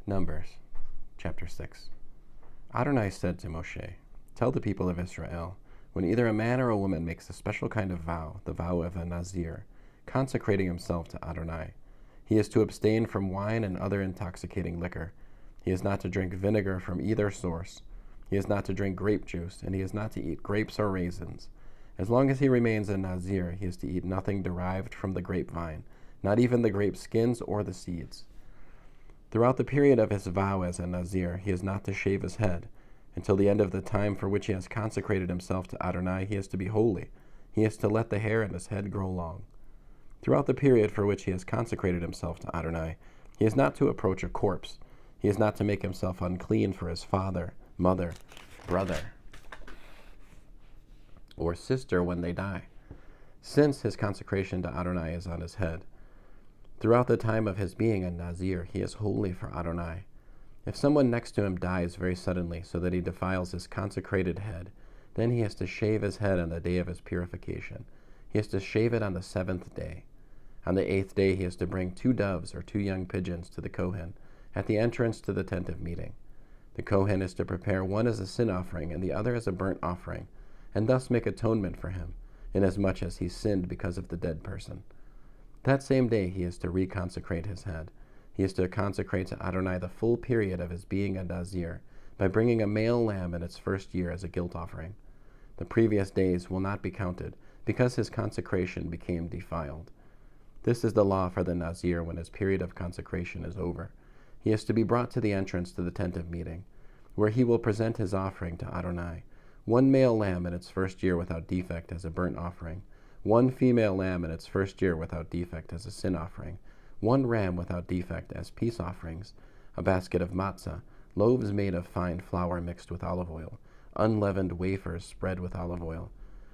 Numbers, chapter 6. Adonai said to Moshe, "Tell the people of Israel, when either a man or a woman makes a special kind of vow, the vow of a Nazir, consecrating himself to Adonai, he is to abstain from wine and other intoxicating liquor. He is not to drink vinegar from either source. He is not to drink grape juice, and he is not to eat grapes or raisins. As long as he remains a Nazir, he is to eat nothing derived from the grapevine, not even the grape skins or the seeds. Throughout the period of his vow as a Nazir, he is not to shave his head. Until the end of the time for which he has consecrated himself to Adonai, he is to be holy. He is to let the hair in his head grow long. Throughout the period for which he has consecrated himself to Adonai, he is not to approach a corpse. He is not to make himself unclean for his father, mother, brother, or sister when they die, since his consecration to Adonai is on his head. Throughout the time of his being a Nazir, he is holy for Adonai. If someone next to him dies very suddenly so that he defiles his consecrated head, then he has to shave his head on the day of his purification. He has to shave it on the 7th day. On the 8th day he has to bring 2 doves or 2 young pigeons to the Kohen at the entrance to the tent of meeting. The Kohen is to prepare one as a sin offering and the other as a burnt offering, and thus make atonement for him, inasmuch as he sinned because of the dead person. That same day he is to reconsecrate his head. He is to consecrate to Adonai the full period of his being a Nazir by bringing a male lamb in its first year as a guilt offering. The previous days will not be counted, because his consecration became defiled. This is the law for the Nazir when his period of consecration is over. He is to be brought to the entrance to the tent of meeting, where he will present his offering to Adonai, 1 male lamb in its first year without defect as a burnt offering, 1 female lamb in its first year without defect as a sin offering, 1 ram without defect as peace offerings, a basket of matzah, loaves made of fine flour mixed with olive oil, unleavened wafers spread with olive oil,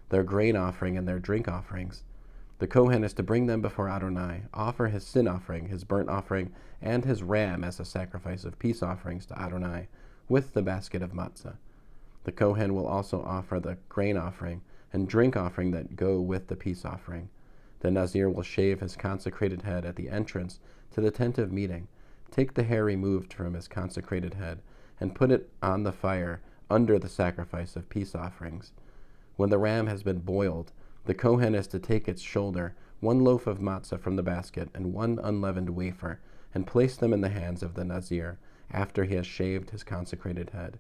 their grain offering and their drink offerings. The Kohen is to bring them before Adonai, offer his sin offering, his burnt offering, and his ram as a sacrifice of peace offerings to Adonai, with the basket of matzah. The Kohen will also offer the grain offering and drink offering that go with the peace offering. The Nazir will shave his consecrated head at the entrance to the tent of meeting, take the hair removed from his consecrated head, and put it on the fire under the sacrifice of peace offerings. When the ram has been boiled, the Kohen is to take its shoulder, 1 loaf of matzah from the basket, and 1 unleavened wafer, and place them in the hands of the Nazir, after he has shaved his consecrated head.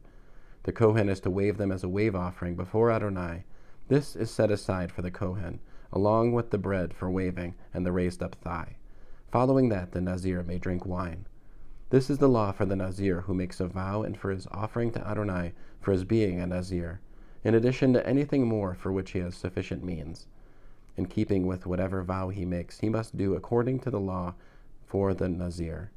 The Kohen is to wave them as a wave offering before Adonai. This is set aside for the Kohen, along with the bread for waving and the raised up thigh. Following that, the Nazir may drink wine. This is the law for the Nazir who makes a vow and for his offering to Adonai for his being a Nazir, in addition to anything more for which he has sufficient means. In keeping with whatever vow he makes, he must do according to the law for the Nazir.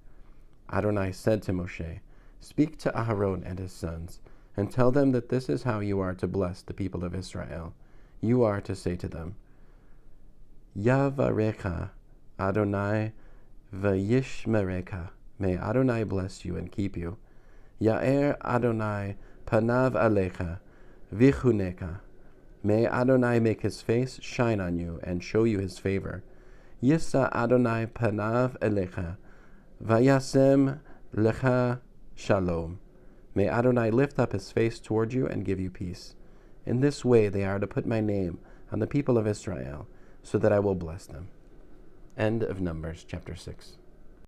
Adonai said to Moshe, "Speak to Aharon and his sons, and tell them that this is how you are to bless the people of Israel. You are to say to them, Yavarecha Adonai v'yishmerecha. May Adonai bless you and keep you. Ya'er Adonai panav alecha v'chuneka. May Adonai make his face shine on you and show you his favor. Yisa Adonai panav elecha v'yasem lecha shalom. May Adonai lift up his face toward you and give you peace. In this way they are to put my name on the people of Israel, so that I will bless them." End of Numbers, chapter 6.